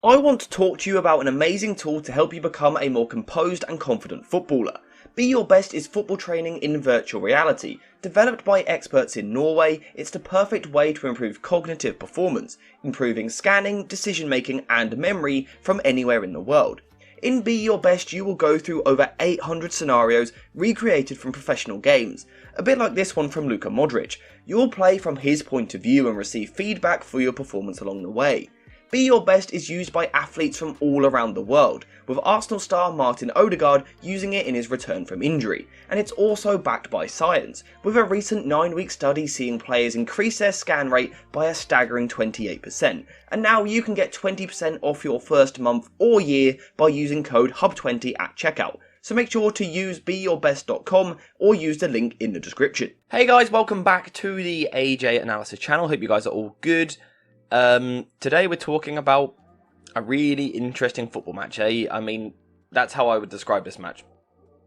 I want to talk to you about an amazing tool to help you become a more composed and confident footballer. Be Your Best is football training in virtual reality. Developed by experts in Norway, it's the perfect way to improve cognitive performance, improving scanning, decision making and memory from anywhere in the world. In Be Your Best, you will go through over 800 scenarios recreated from professional games. A bit like this one from Luka Modric. You'll play from his point of view and receive feedback for your performance along the way. Be Your Best is used by athletes from all around the world, with Arsenal star Martin Odegaard using it in his return from injury, and it's also backed by science, with a recent 9-week study seeing players increase their scan rate by a staggering 28%, and now you can get 20% off your first month or year by using code HUB20 at checkout. So make sure to use beyourbest.com or use the link in the description. Hey guys, welcome back to the AJ Analysis channel. Hope you guys are all good. Today we're talking about a really interesting football match, eh? I mean, that's how I would describe this match.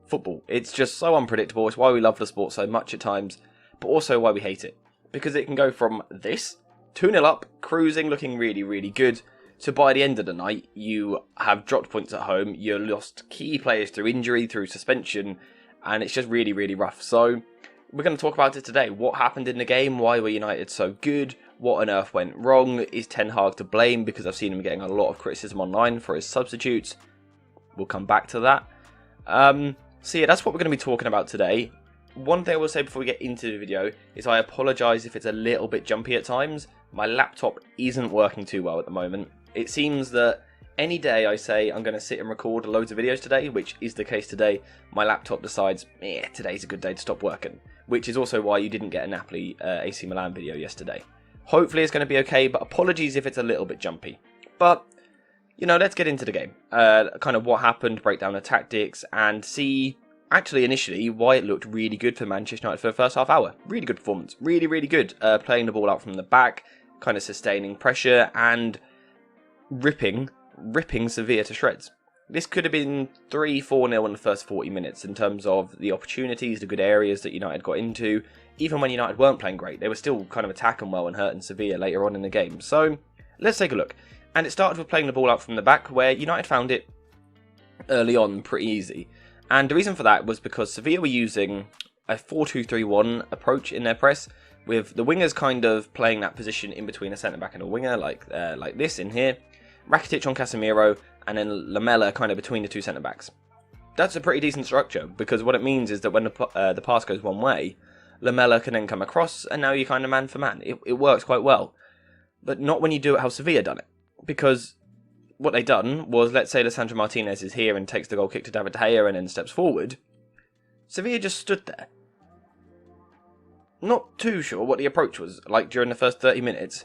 Football. It's just so unpredictable. It's why we love the sport so much at times, but also why we hate it. Because it can go from this, 2-0 up, cruising, looking really, really good, to by the end of the night, you have dropped points at home, you lost key players through injury, through suspension, and it's just really, really rough. So, we're going to talk about it today. What happened in the game? Why were United so good? What on earth went wrong? Is Ten Hag to blame? Because I've seen him getting a lot of criticism online for his substitutes. We'll come back to that. So yeah, that's what we're going to be talking about today. One thing I will say before we get into the video is I apologise if it's a little bit jumpy at times. My laptop isn't working too well at the moment. It seems that any day I say I'm going to sit and record loads of videos today, which is the case today, my laptop decides, today's a good day to stop working. Which is also why you didn't get a Napoli AC Milan video yesterday. Hopefully it's going to be okay, but apologies if it's a little bit jumpy. But, you know, let's get into the game. Kind of what happened, break down the tactics, and see, actually, initially, why it looked really good for Manchester United for the first half hour. Really good performance. Really, really good. Playing the ball out from the back, kind of sustaining pressure, and ripping Sevilla to shreds. This could have been 3-4-0 in the first 40 minutes in terms of the opportunities, the good areas that United got into. Even when United weren't playing great, they were still kind of attacking well and hurting Sevilla later on in the game. So, let's take a look. And it started with playing the ball out from the back, where United found it early on pretty easy. And the reason for that was because Sevilla were using a 4-2-3-1 approach in their press, with the wingers kind of playing that position in between a centre-back and a winger, like this in here. Rakitic on Casemiro, and then Lamela kind of between the two centre-backs. That's a pretty decent structure, because what it means is that when the pass goes one way, Lamela can then come across, and now you're kind of man for man. It works quite well. But not when you do it how Sevilla done it. Because what they done was, let's say Lisandro Martinez is here and takes the goal kick to David De Gea and then steps forward. Sevilla just stood there. Not too sure what the approach was like during the first 30 minutes.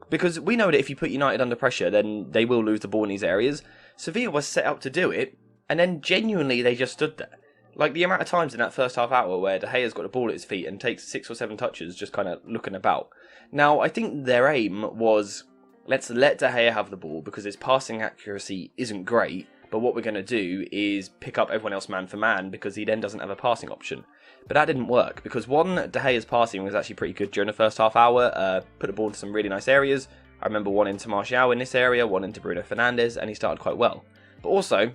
Because we know that if you put United under pressure, then they will lose the ball in these areas. Sevilla was set up to do it, and then genuinely they just stood there. Like the amount of times in that first half hour where De Gea's got the ball at his feet and takes 6 or 7 touches just kind of looking about. Now, I think their aim was, let's let De Gea have the ball because his passing accuracy isn't great, but what we're going to do is pick up everyone else man for man because he then doesn't have a passing option. But that didn't work because one, De Gea's passing was actually pretty good during the first half hour, put the ball into some really nice areas. I remember one into Martial in this area, one into Bruno Fernandes, and he started quite well. But also,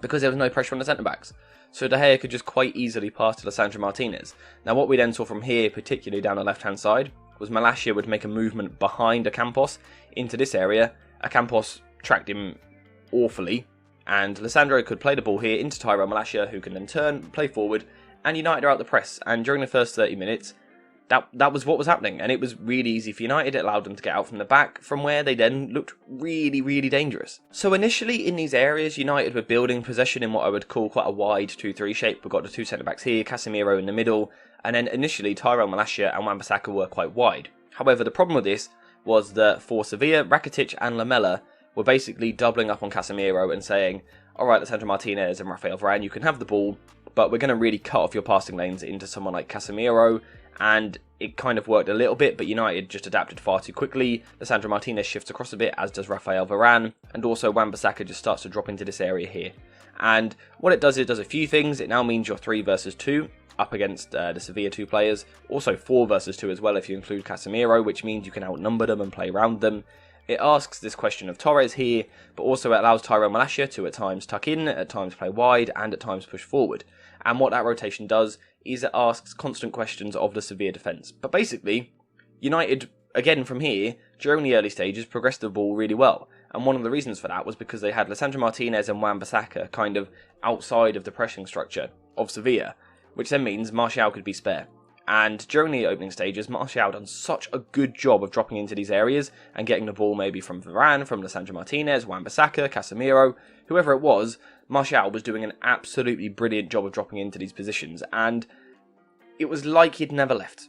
because there was no pressure on the centre-backs. So De Gea could just quite easily pass to Lisandro Martinez. Now what we then saw from here, particularly down the left-hand side, was Malacia would make a movement behind Ocampos into this area. Ocampos tracked him awfully, and Lisandro could play the ball here into Tyrell Malacia, who can then turn, play forward, and United are out the press. And during the first 30 minutes, that was what was happening, and it was really easy for United. It allowed them to get out from the back, from where they then looked really, really dangerous. So initially in these areas, United were building possession in what I would call quite a wide 2-3 shape. We've got the two centre-backs here, Casemiro in the middle, and then initially Tyrell Malacia and Wan-Bissaka were quite wide. However, the problem with this was that for Sevilla, Rakitic and Lamela were basically doubling up on Casemiro and saying, alright, Lisandro Martinez and Rafael Varane, you can have the ball, but we're going to really cut off your passing lanes into someone like Casemiro. And it kind of worked a little bit, but United just adapted far too quickly. Lisandro Martinez shifts across a bit, as does Rafael Varane, and also Wan-Bissaka just starts to drop into this area here. And what it does a few things. It now means you're 3 versus 2 up against the Sevilla 2 players. Also 4 versus 2 as well if you include Casemiro, which means you can outnumber them and play around them. It asks this question of Torres here, but also it allows Tyrell Malacia to at times tuck in, at times play wide, and at times push forward. And what that rotation does is it asks constant questions of the Sevilla defence. But basically, United, again from here, during the early stages, progressed the ball really well. And one of the reasons for that was because they had Lisandro Martinez and Wan-Bissaka kind of outside of the pressing structure of Sevilla, which then means Martial could be spare. And during the opening stages, Martial done such a good job of dropping into these areas and getting the ball maybe from Varane, from Lisandro Martinez, Wan-Bissaka, Casemiro, whoever it was. Martial was doing an absolutely brilliant job of dropping into these positions, and it was like he'd never left.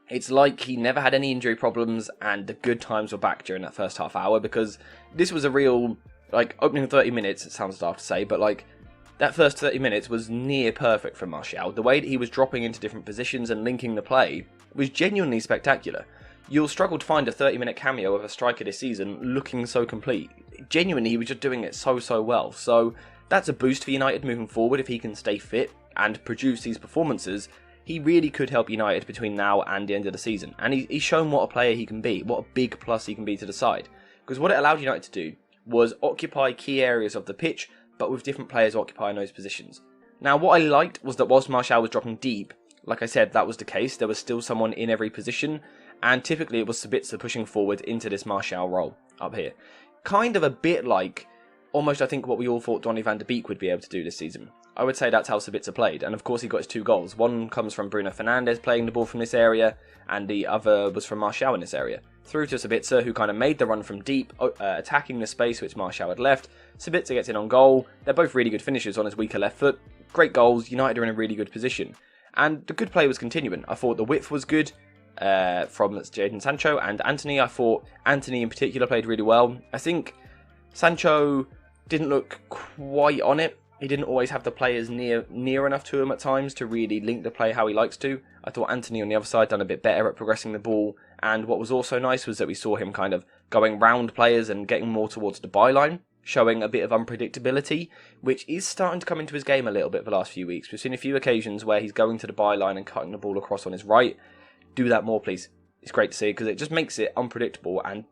It's like he never had any injury problems, and the good times were back during that first half hour, because this was a real, opening 30 minutes, it sounds daft to say, but that first 30 minutes was near perfect from Martial. The way that he was dropping into different positions and linking the play was genuinely spectacular. You'll struggle to find a 30-minute cameo of a striker this season looking so complete. Genuinely, he was just doing it so well. So that's a boost for United moving forward. If he can stay fit and produce these performances, he really could help United between now and the end of the season. And he's shown what a player he can be, what a big plus he can be to the side. Because what it allowed United to do was occupy key areas of the pitch, but with different players occupying those positions. Now, what I liked was that whilst Martial was dropping deep, like I said, that was the case. There was still someone in every position, and typically it was Sabitzer pushing forward into this Martial role up here. Kind of a bit like, almost I think what we all thought Donny van de Beek would be able to do this season. I would say that's how Sabitzer played, and of course he got his 2 goals. One comes from Bruno Fernandes playing the ball from this area, and the other was from Martial in this area. Through to Sabitzer, who kind of made the run from deep, attacking the space which Martial had left. Sabitzer gets in on goal. They're both really good finishers on his weaker left foot. Great goals, United are in a really good position. And the good play was continuing. I thought the width was good from Jadon Sancho and Antony. I thought Antony in particular played really well. I think Sancho didn't look quite on it. He didn't always have the players near enough to him at times to really link the play how he likes to. I thought Antony on the other side done a bit better at progressing the ball, and what was also nice was that we saw him kind of going round players and getting more towards the byline, showing a bit of unpredictability, which is starting to come into his game a little bit for the last few weeks. We've seen a few occasions where he's going to the byline and cutting the ball across on his right. Do that more, please. It's great to see, because it just makes it unpredictable and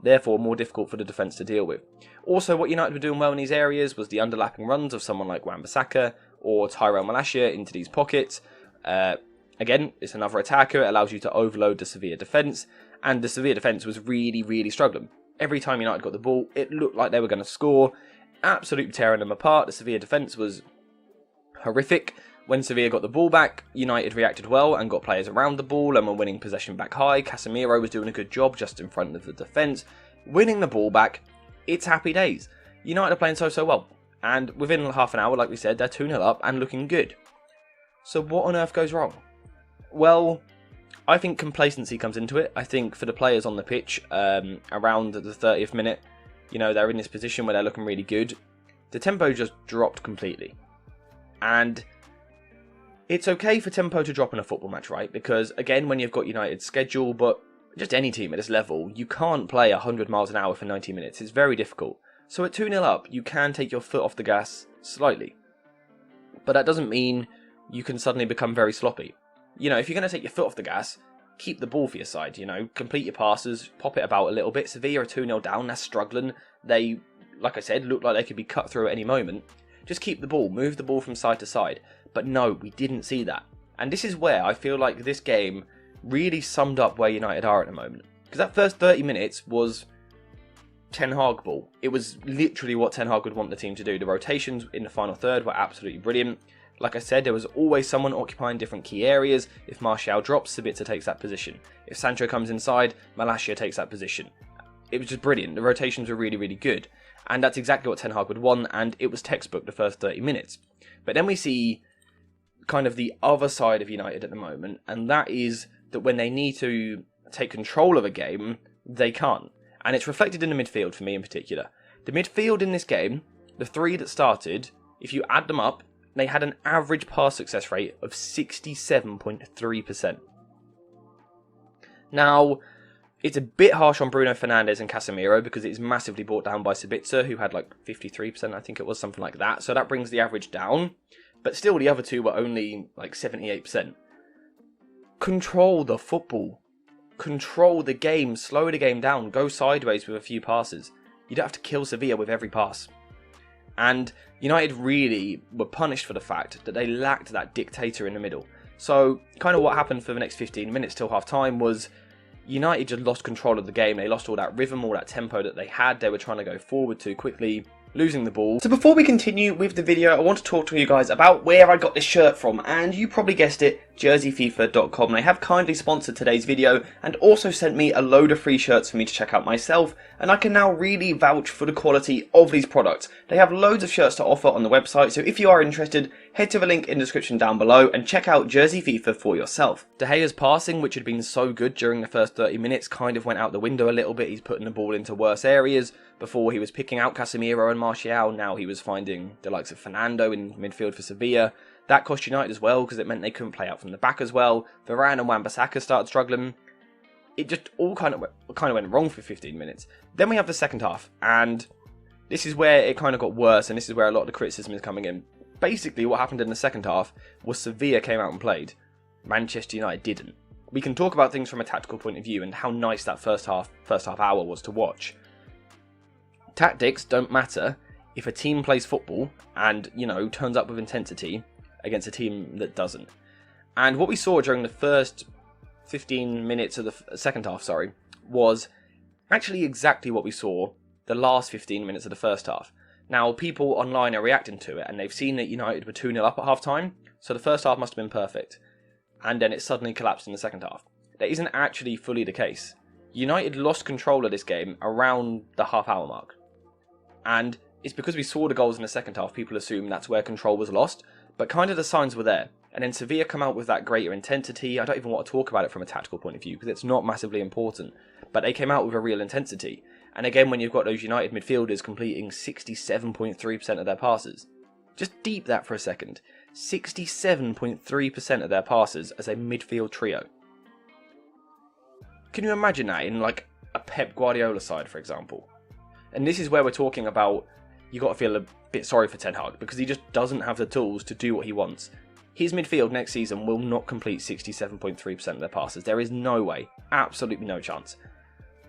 therefore more difficult for the defence to deal with. Also, what United were doing well in these areas was the underlapping runs of someone like Wan-Bissaka or Tyrell Malacia into these pockets. Again, it's another attacker. It allows you to overload the Sevilla defence, and the Sevilla defence was really struggling. Every time United got the ball, it looked like they were going to score, absolutely tearing them apart. The Sevilla defence was horrific. When Sevilla got the ball back, United reacted well and got players around the ball and were winning possession back high. Casemiro was doing a good job just in front of the defence. Winning the ball back, it's happy days. United are playing so well. And within half an hour, like we said, they're 2-0 up and looking good. So what on earth goes wrong? Well, I think complacency comes into it. I think for the players on the pitch, around the 30th minute, they're in this position where they're looking really good. The tempo just dropped completely. And it's okay for tempo to drop in a football match, right? Because, again, when you've got United's schedule, but just any team at this level, you can't play 100 miles an hour for 90 minutes. It's very difficult. So at 2-0 up, you can take your foot off the gas slightly. But that doesn't mean you can suddenly become very sloppy. If you're going to take your foot off the gas, keep the ball for your side, complete your passes, pop it about a little bit. Sevilla are 2-0 down, they're struggling. They, like I said, look like they could be cut through at any moment. Just keep the ball, move the ball from side to side. But no, we didn't see that. And this is where I feel like this game really summed up where United are at the moment. Because that first 30 minutes was Ten Hag ball. It was literally what Ten Hag would want the team to do. The rotations in the final third were absolutely brilliant. Like I said, there was always someone occupying different key areas. If Martial drops, Sabitzer takes that position. If Sancho comes inside, Malacia takes that position. It was just brilliant. The rotations were really good. And that's exactly what Ten Hag would want, and it was textbook the first 30 minutes. But then we see kind of the other side of United at the moment, and that is that when they need to take control of a game, they can't. And it's reflected in the midfield for me in particular. The midfield in this game, the 3 that started, if you add them up, they had an average pass success rate of 67.3%. Now, it's a bit harsh on Bruno Fernandes and Casemiro because it's massively brought down by Sabitzer, who had 53%, I think it was, something like that. So that brings the average down. But still, the other 2 were only 78%. Control the football. control the game, slow the game down, go sideways with a few passes. You don't have to kill Sevilla with every pass. And United really were punished for the fact that they lacked that dictator in the middle. So kind of what happened for the next 15 minutes till half time was United just lost control of the game. They lost all that rhythm, all that tempo that they had. They were trying to go forward too quickly, losing the ball. So before we continue with the video, I want to talk to you guys about where I got this shirt from, and you probably guessed it, jerseyfifa.com. They have kindly sponsored today's video and also sent me a load of free shirts for me to check out myself, and I can now really vouch for the quality of these products. They have loads of shirts to offer on the website, so if you are interested, head to the link in the description down below and check out Jersey FIFA for yourself. De Gea's passing, which had been so good during the first 30 minutes, kind of went out the window a little bit. He's putting the ball into worse areas. Before he was picking out Casemiro and Martial, now he was finding the likes of Fernando in midfield for Sevilla. That cost United as well, because it meant they couldn't play out from the back as well. Varane and Wan-Bissaka started struggling. It just all kind of went wrong for 15 minutes. Then we have the second half, and this is where it kind of got worse, and this is where a lot of the criticism is coming in. Basically, what happened in the second half was Sevilla came out and played. Manchester United didn't. We can talk about things from a tactical point of view and how nice that first half hour was to watch. Tactics don't matter if a team plays football and, turns up with intensity against a team that doesn't. And what we saw during the first 15 minutes of the second half, was actually exactly what we saw the last 15 minutes of the first half. Now, people online are reacting to it, and they've seen that United were 2-0 up at half-time, so the first half must have been perfect. And then it suddenly collapsed in the second half. That isn't actually fully the case. United lost control of this game around the half-hour mark. And it's because we saw the goals in the second half, people assume that's where control was lost, but kind of the signs were there. And then Sevilla come out with that greater intensity. I don't even want to talk about it from a tactical point of view, because it's not massively important. But they came out with a real intensity. And again, when you've got those United midfielders completing 67.3% of their passes, just deep that for a second. 67.3% of their passes as a midfield trio. Can you imagine that in like a Pep Guardiola side, for example? And this is where we're talking about, you got to feel a bit sorry for Ten Hag, because he just doesn't have the tools to do what he wants. His midfield next season will not complete 67.3% of their passes. There is no way, absolutely no chance.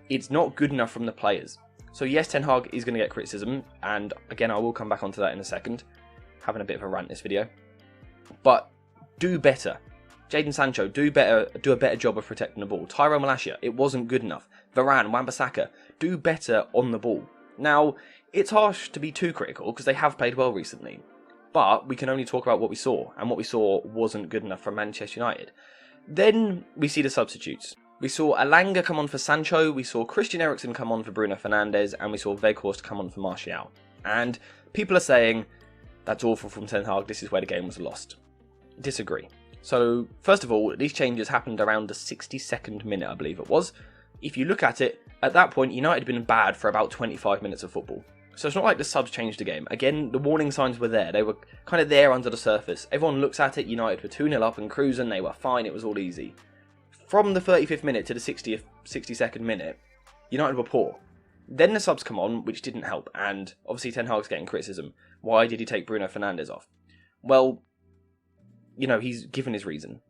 It's not good enough from the players. So yes, Ten Hag is going to get criticism, and again, I will come back onto that in a second. Having a bit of a rant this video. But do better. Jadon Sancho, do a better job of protecting the ball. Tyrone Malacia, it wasn't good enough. Varane, Wan-Bissaka, do better on the ball. Now, it's harsh to be too critical, because they have played well recently. But we can only talk about what we saw, and what we saw wasn't good enough for Manchester United. Then we see the substitutes. We saw Elanga come on for Sancho, we saw Christian Eriksen come on for Bruno Fernandes, and we saw Weghorst come on for Martial. And people are saying, that's awful from Ten Hag, this is where the game was lost. Disagree. So, first of all, these changes happened around the 62nd minute, I believe it was. If you look at it, at that point, United had been bad for about 25 minutes of football. So it's not like the subs changed the game. Again, the warning signs were there. They were kind of there under the surface. Everyone looks at it, United were 2-0 up and cruising, they were fine, it was all easy. From the 35th minute to the 62nd minute, United were poor. Then the subs come on, which didn't help, and obviously Ten Hag's getting criticism. Why did he take Bruno Fernandes off? Well, he's given his reason.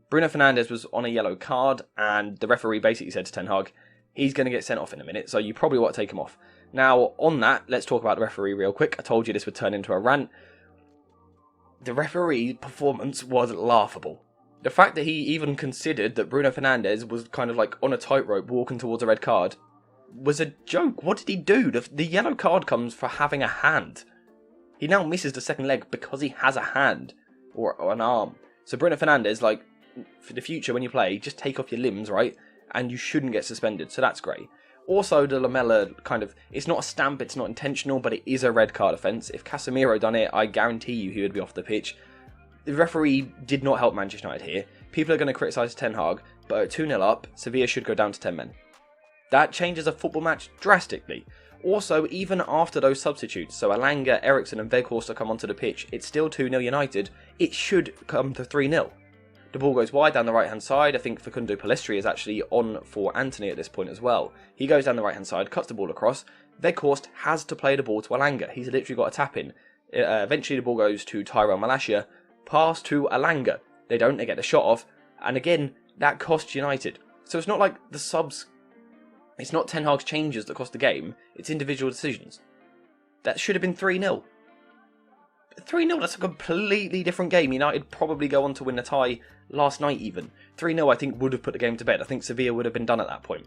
Bruno Fernandes was on a yellow card, and the referee basically said to Ten Hag, he's going to get sent off in a minute, so you probably want to take him off. Now, on that, let's talk about the referee real quick. I told you this would turn into a rant. The referee performance was laughable. The fact that he even considered that Bruno Fernandes was kind of like on a tightrope walking towards a red card was a joke. What did he do? The yellow card comes for having a hand. He now misses the second leg because he has a hand or an arm. So Bruno Fernandes, for the future when you play, just take off your limbs, right? And you shouldn't get suspended, so that's great. Also, the Lamella it's not a stamp, it's not intentional, but it is a red card offence. If Casemiro done it, I guarantee you he would be off the pitch. The referee did not help Manchester United here. People are going to criticise Ten Hag, but at 2-0 up, Sevilla should go down to 10 men. That changes a football match drastically. Also, even after those substitutes, so Elanga, Eriksen and Weghorst come onto the pitch, it's still 2-0 United. It should come to 3-0. The ball goes wide down the right-hand side. I think Facundo Pellistri is actually on for Anthony at this point as well. He goes down the right-hand side, cuts the ball across. Weghorst has to play the ball to Elanga. He's literally got a tap in. Eventually the ball goes to Tyrone Malacia. Pass to Elanga. They get the shot off. And again, that costs United. So it's not like the subs... It's not Ten Hag's changes that cost the game. It's individual decisions. That should have been 3-0. 3-0, that's a completely different game. United probably go on to win the tie last night even. 3-0 I think would have put the game to bed. I think Sevilla would have been done at that point.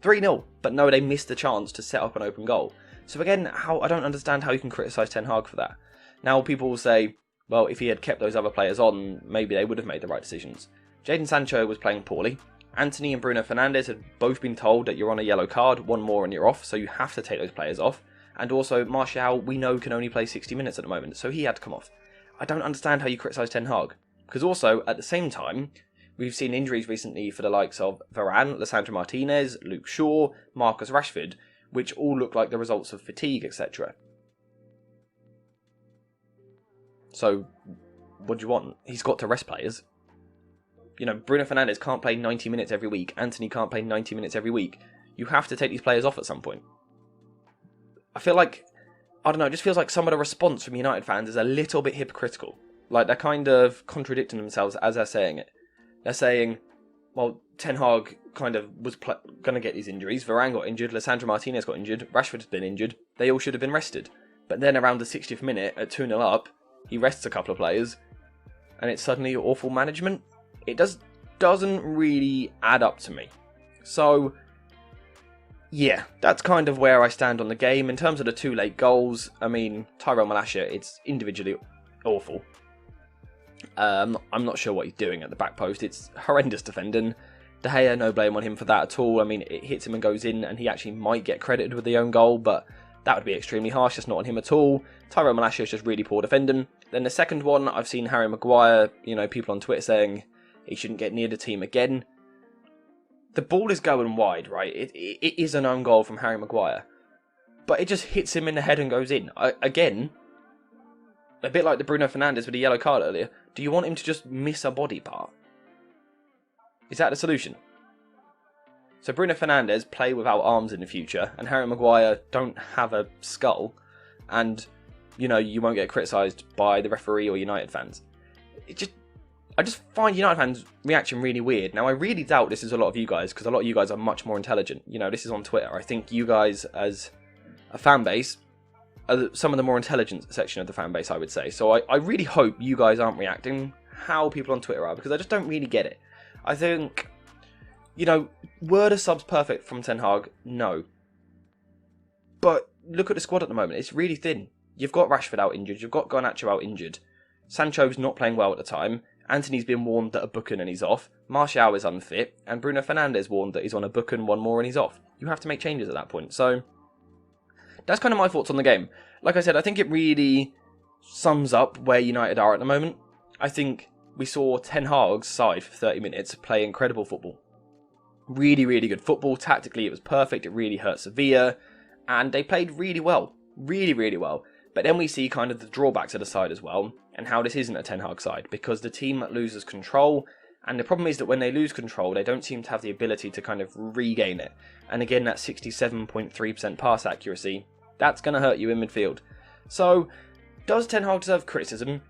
3-0, but no, they missed the chance to set up an open goal. So again, I don't understand how you can criticise Ten Hag for that. Now people will say, well, if he had kept those other players on, maybe they would have made the right decisions. Jadon Sancho was playing poorly. Anthony and Bruno Fernandes had both been told that you're on a yellow card, one more and you're off, so you have to take those players off. And also, Martial, we know, can only play 60 minutes at the moment, so he had to come off. I don't understand how you criticise Ten Hag. Because also, at the same time, we've seen injuries recently for the likes of Varane, Lisandro Martinez, Luke Shaw, Marcus Rashford, which all look like the results of fatigue, etc. So, what do you want? He's got to rest players. Bruno Fernandes can't play 90 minutes every week. Anthony can't play 90 minutes every week. You have to take these players off at some point. I feel like, I don't know, it just feels like some of the response from United fans is a little bit hypocritical. Like, they're kind of contradicting themselves as they're saying it. They're saying, well, Ten Hag kind of was going to get these injuries. Varane got injured, Lisandro Martinez got injured, Rashford's been injured. They all should have been rested. But then around the 60th minute, at 2-0 up, he rests a couple of players, and it's suddenly awful management. It doesn't really add up to me. So, yeah, that's kind of where I stand on the game. In terms of the 2 late goals, I mean, Tyrell Malacia, it's individually awful. I'm not sure what he's doing at the back post. It's horrendous defending. De Gea, no blame on him for that at all. I mean, it hits him and goes in, and he actually might get credited with the own goal, but that would be extremely harsh. That's not on him at all. Tyrell Malacia is just really poor defending. Then the second one, I've seen Harry Maguire, people on Twitter saying he shouldn't get near the team again. The ball is going wide, right? It is an own goal from Harry Maguire. But it just hits him in the head and goes in. Again, a bit like the Bruno Fernandes with the yellow card earlier. Do you want him to just miss a body part? Is that the solution? So Bruno Fernandes, play without arms in the future, and Harry Maguire don't have a skull, and, you won't get criticised by the referee or United fans. I just find United fans' reaction really weird. Now, I really doubt this is a lot of you guys, because a lot of you guys are much more intelligent. This is on Twitter. I think you guys, as a fan base, are some of the more intelligent section of the fan base, I would say. So I really hope you guys aren't reacting how people on Twitter are, because I just don't really get it. I think, were the subs perfect from Ten Hag? No. But look at the squad at the moment. It's really thin. You've got Rashford out injured. You've got Garnacho out injured. Sancho's not playing well at the time. Anthony's been warned that a booking and he's off. Martial is unfit. And Bruno Fernandes warned that he's on a booking, one more and he's off. You have to make changes at that point. So, that's kind of my thoughts on the game. Like I said, I think it really sums up where United are at the moment. I think we saw Ten Hag's side for 30 minutes play incredible football. Really, really good football. Tactically, it was perfect. It really hurt Sevilla. And they played really well. Really, really well. But then we see kind of the drawbacks of the side as well, and how this isn't a Ten Hag side, because the team loses control, and the problem is that when they lose control, they don't seem to have the ability to kind of regain it. And again, that 67.3% pass accuracy, that's going to hurt you in midfield. So, does Ten Hag deserve criticism?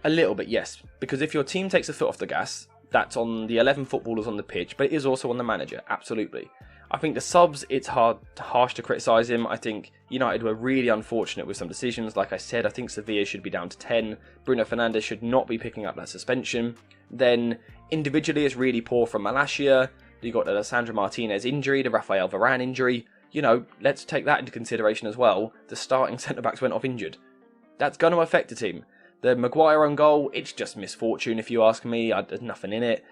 A little bit, yes, because if your team takes a foot off the gas, that's on the 11 footballers on the pitch, but it is also on the manager, absolutely. I think the subs, it's harsh to criticise him. I think United were really unfortunate with some decisions. Like I said, I think Sevilla should be down to 10. Bruno Fernandes should not be picking up that suspension. Then, individually, it's really poor from Malacia. You got the Lisandro Martinez injury, the Rafael Varane injury. Let's take that into consideration as well. The starting centre-backs went off injured. That's going to affect the team. The Maguire own goal, it's just misfortune if you ask me. There's nothing in it.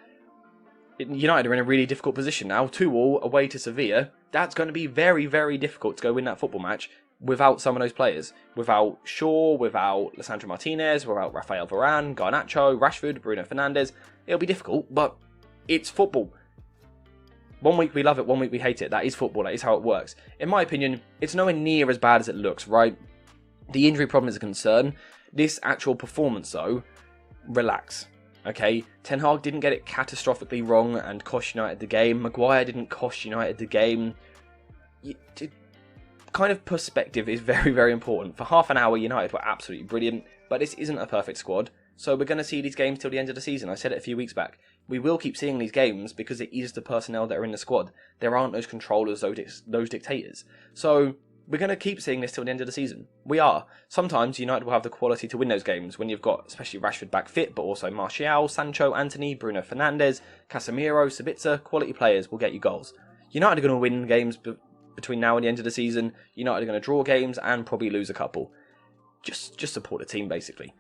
United are in a really difficult position now. 2-2 away to Sevilla. That's going to be very, very difficult to go win that football match without some of those players. Without Shaw, without Lisandro Martinez, without Rafael Varane, Garnacho, Rashford, Bruno Fernandes. It'll be difficult, but it's football. One week we love it, one week we hate it. That is football. That is how it works. In my opinion, it's nowhere near as bad as it looks, right? The injury problem is a concern. This actual performance, though, relax. Okay, Ten Hag didn't get it catastrophically wrong and cost United the game. Maguire didn't cost United the game. Kind of perspective is very, very important. For half an hour, United were absolutely brilliant, but this isn't a perfect squad. So we're going to see these games till the end of the season. I said it a few weeks back. we will keep seeing these games because it is the personnel that are in the squad. There aren't those controllers, those dictators. So we're going to keep seeing this till the end of the season. We are. Sometimes United will have the quality to win those games when you've got especially Rashford back fit, but also Martial, Sancho, Antony, Bruno Fernandes, Casemiro, Sabitzer. Quality players will get you goals. United are going to win games between now and the end of the season. United are going to draw games and probably lose a couple. Just support the team, basically.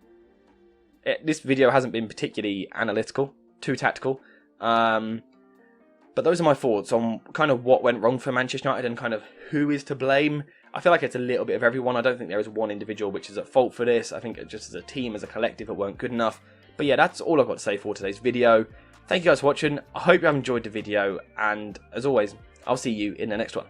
This video hasn't been particularly analytical, too tactical. But those are my thoughts on kind of what went wrong for Manchester United and kind of who is to blame. I feel like it's a little bit of everyone. I don't think there is one individual which is at fault for this. I think just as a team, as a collective, it weren't good enough. But yeah, that's all I've got to say for today's video. Thank you guys for watching. I hope you have enjoyed the video. And as always, I'll see you in the next one.